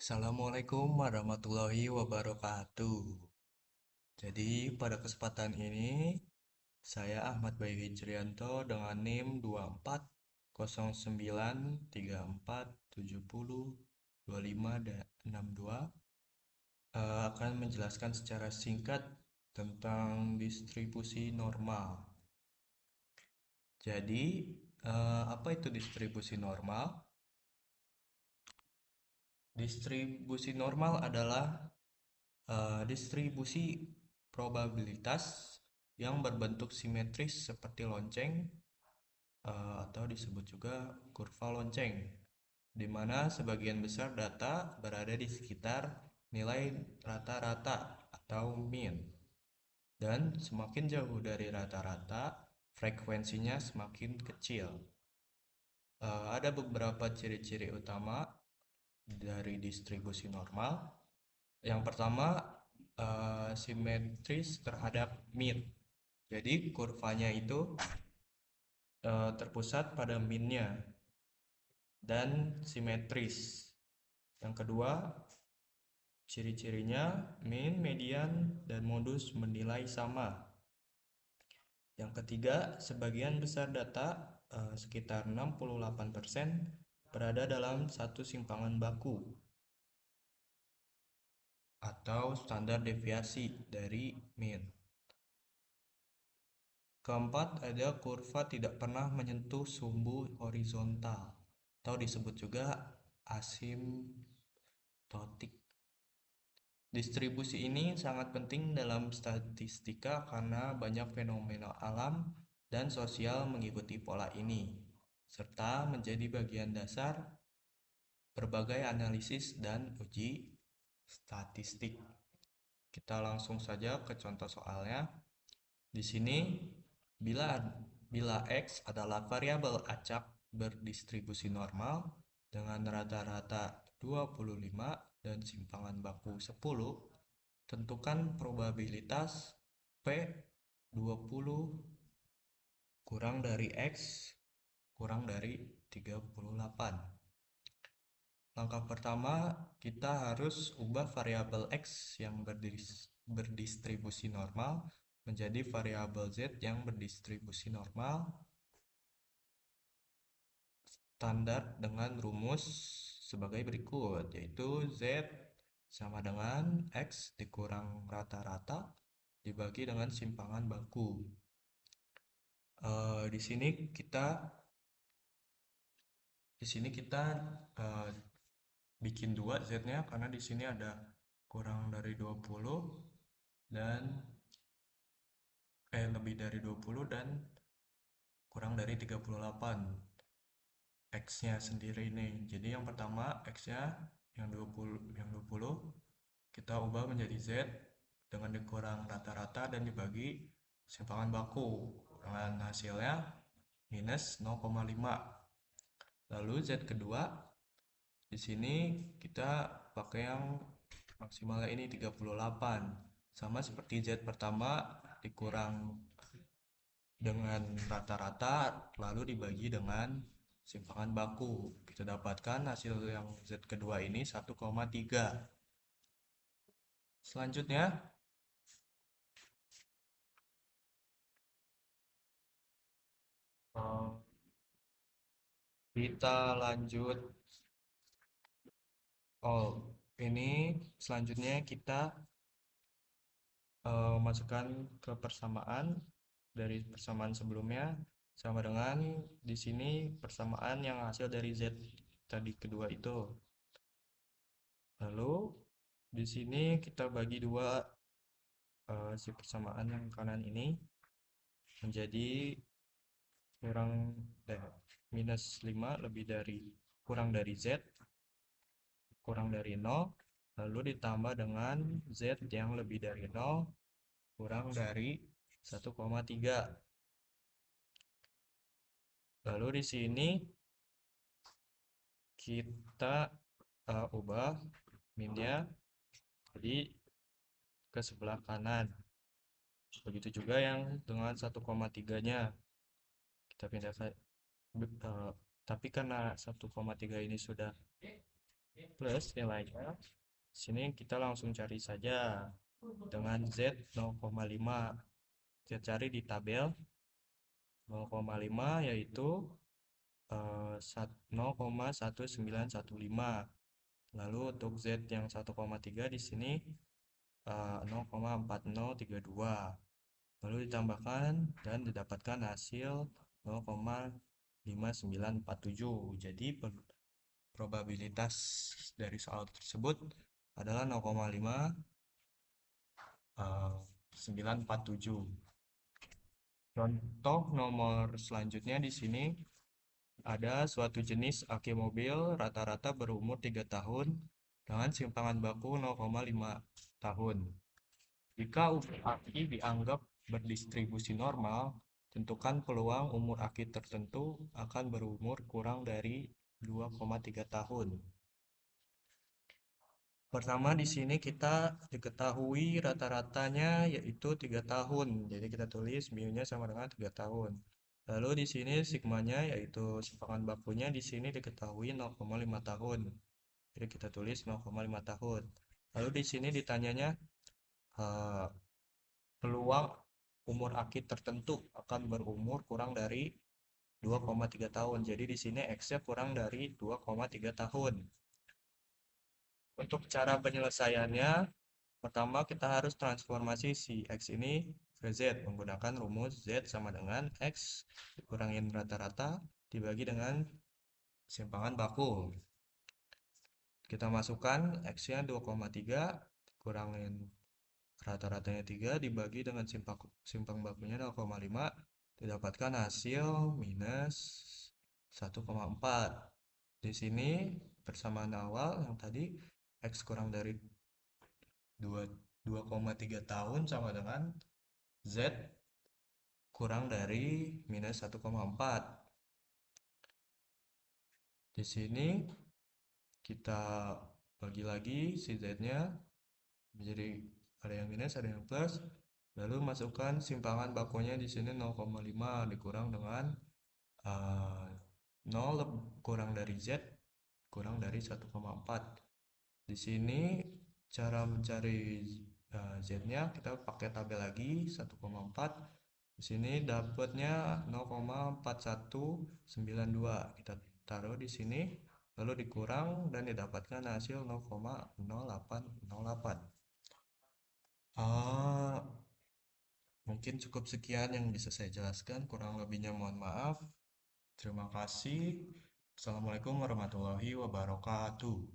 Assalamualaikum warahmatullahi wabarakatuh. Jadi pada kesempatan ini saya Ahmad Bayu Hijrianto dengan NIM 240934702562 akan menjelaskan secara singkat tentang distribusi normal. Jadi apa itu distribusi normal? Distribusi normal adalah distribusi probabilitas yang berbentuk simetris seperti lonceng atau disebut juga kurva lonceng, di mana sebagian besar data berada di sekitar nilai rata-rata atau mean, dan semakin jauh dari rata-rata, frekuensinya semakin kecil. Ada beberapa ciri-ciri utama dari distribusi normal. Yang pertama, simetris terhadap mean. Jadi kurvanya itu terpusat pada mean-nya dan simetris. Yang kedua, ciri-cirinya mean, median, dan modus menilai sama. Yang ketiga, sebagian besar data, sekitar 68%, berada dalam satu simpangan baku atau standar deviasi dari mean. Keempat, ada kurva tidak pernah menyentuh sumbu horizontal atau disebut juga asimtotik. Distribusi ini sangat penting dalam statistika karena banyak fenomena alam dan sosial mengikuti pola ini, serta menjadi bagian dasar berbagai analisis dan uji statistik. Kita langsung saja ke contoh soalnya. Di sini, bila bila X adalah variabel acak berdistribusi normal dengan rata-rata 25 dan simpangan baku 10, tentukan probabilitas P 20 kurang dari X kurang dari 38. Langkah pertama, kita harus ubah variabel X yang berdistribusi normal menjadi variabel Z yang berdistribusi normal standar dengan rumus sebagai berikut, yaitu Z sama dengan X dikurang rata-rata dibagi dengan simpangan baku. Di sini kita eh, bikin dua Z-nya karena di sini ada kurang dari 20 dan lebih dari 20 dan kurang dari 38. X-nya sendiri ini. Jadi yang pertama X-nya yang 20 kita ubah menjadi Z dengan dikurang rata-rata dan dibagi simpangan baku dengan hasilnya minus 0,5. Lalu Z kedua, di sini kita pakai yang maksimalnya ini 38. Sama seperti Z pertama dikurang dengan rata-rata lalu dibagi dengan simpangan baku. Kita dapatkan hasil yang Z kedua ini 1,3. Selanjutnya, eh, kita lanjut. Oh, ini selanjutnya kita masukkan ke persamaan dari persamaan sebelumnya sama dengan di sini persamaan yang hasil dari Z tadi kedua itu. Lalu di sini kita bagi dua si persamaan yang kanan ini menjadi kurang minus 5 lebih dari kurang dari Z kurang dari 0 lalu ditambah dengan Z yang lebih dari 0 kurang dari 1,3. Lalu di sini kita ubah minnya jadi ke sebelah kanan. Begitu juga yang dengan 1,3-nya. Kita pindahkan, tapi karena 1,3 ini sudah plus nilainya. Sini kita langsung cari saja dengan Z 0,5. Kita cari di tabel 0,5 yaitu 0,1915. Lalu untuk Z yang 1,3 di sini 0,4032. Lalu ditambahkan dan didapatkan hasil 0,5947. Jadi probabilitas dari soal tersebut adalah 0,5947. Contoh nomor selanjutnya di sini ada suatu jenis aki mobil rata-rata berumur 3 tahun dengan simpangan baku 0,5 tahun. Jika umur aki dianggap berdistribusi normal, tentukan peluang umur aki tertentu akan berumur kurang dari 2,3 tahun. Pertama di sini kita diketahui rata-ratanya yaitu 3 tahun. Jadi kita tulis mu-nya sama dengan 3 tahun. Lalu di sini sigmanya yaitu simpangan bakunya di sini diketahui 0,5 tahun. Jadi kita tulis 0,5 tahun. Lalu di sini ditanyanya eh, peluang umur aki tertentu akan berumur kurang dari 2,3 tahun. Jadi di sini X-nya kurang dari 2,3 tahun. Untuk cara penyelesaiannya, pertama kita harus transformasi si X ini ke Z menggunakan rumus Z sama dengan X dikurangin rata-rata dibagi dengan simpangan baku. Kita masukkan X-nya 2,3 kurangin rata-ratanya 3 dibagi dengan simpang bakunya 0,5 didapatkan hasil minus 1,4. Di sini persamaan awal yang tadi X kurang dari 2,3 tahun sama dengan Z kurang dari minus 1,4. Di sini kita bagi lagi si Z-nya menjadi ada yang minus, ada yang plus. Lalu masukkan simpangan bakunya di sini 0,5 dikurang dengan 0 kurang dari Z kurang dari 1,4. Di sini cara mencari Z-nya kita pakai tabel lagi 1,4. Di sini dapatnya 0,4192. Kita taruh di sini lalu dikurang dan didapatkan hasil 0,0808. Mungkin cukup sekian yang bisa saya jelaskan, kurang lebihnya mohon maaf. Terima kasih. Assalamualaikum warahmatullahi wabarakatuh.